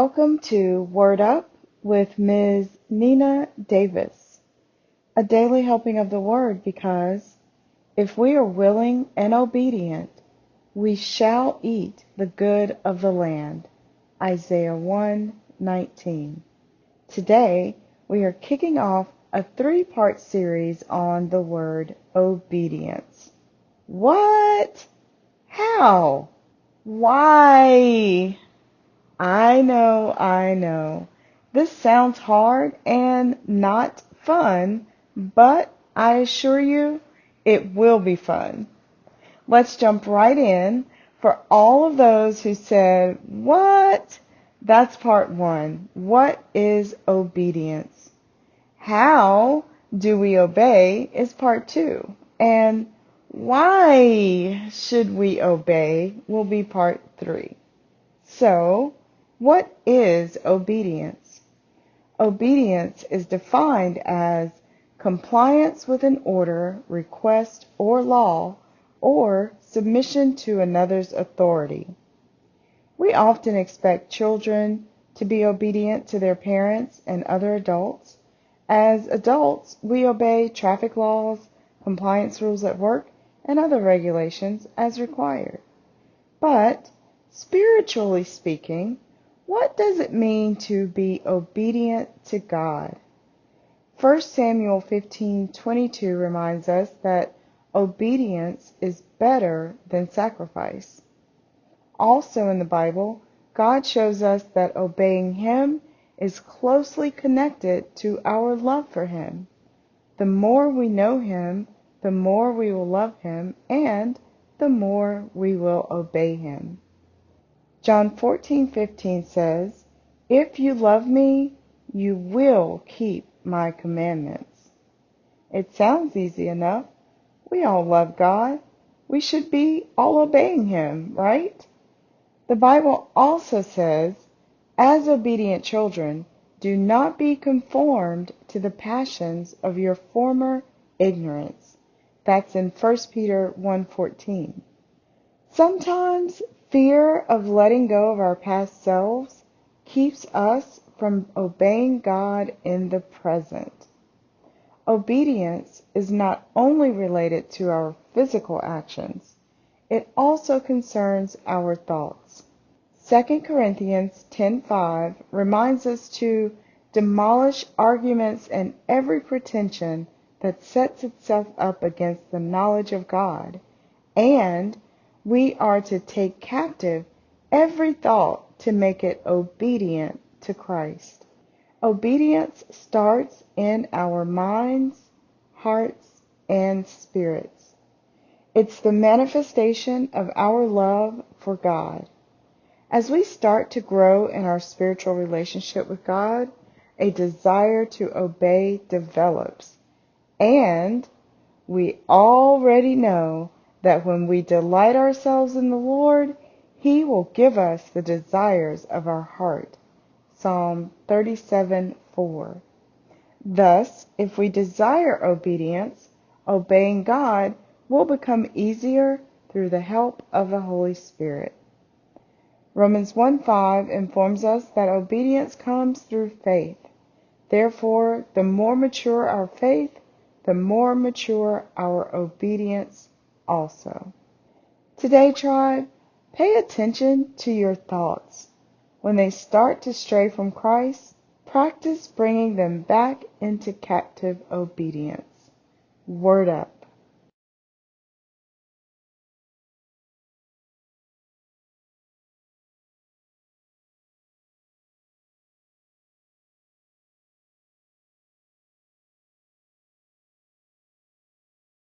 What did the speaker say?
Welcome to Word Up with Ms. Nina Davis, a daily helping of the Word, because if we are willing and obedient, we shall eat the good of the land. Isaiah 1:19. Today, we are kicking off a 3-part series on the word obedience. What? How? Why? I know. This sounds hard and not fun, but I assure you it will be fun. Let's jump right in. For all of those who said, "What?" That's part 1. What is obedience? How do we obey is part 2. And why should we obey will be part 3. So, what is obedience? Obedience is defined as compliance with an order, request, or law, or submission to another's authority. We often expect children to be obedient to their parents and other adults. As adults, we obey traffic laws, compliance rules at work, and other regulations as required. But, spiritually speaking, what does it mean to be obedient to God? 1 Samuel 15:22 reminds us that obedience is better than sacrifice. Also in the Bible, God shows us that obeying Him is closely connected to our love for Him. The more we know Him, the more we will love Him, and the more we will obey Him. John 14:15 says, "If you love me, you will keep my commandments." It sounds easy enough. We all love God. We should be all obeying Him, right? The Bible also says, as obedient children, do not be conformed to the passions of your former ignorance. That's in 1 Peter 1:14. Sometimes fear of letting go of our past selves keeps us from obeying God in the present. Obedience is not only related to our physical actions, it also concerns our thoughts. 2 Corinthians 10:5 reminds us to demolish arguments and every pretension that sets itself up against the knowledge of God, and we are to take captive every thought to make it obedient to Christ. Obedience starts in our minds, hearts, and spirits. It's the manifestation of our love for God. As we start to grow in our spiritual relationship with God, a desire to obey develops. And we already know that when we delight ourselves in the Lord, He will give us the desires of our heart. Psalm 37:4. Thus, if we desire obedience, obeying God will become easier through the help of the Holy Spirit. Romans 1:5 informs us that obedience comes through faith. Therefore, the more mature our faith, the more mature our obedience also. Today, tribe, pay attention to your thoughts. When they start to stray from Christ, practice bringing them back into captive obedience. Word up.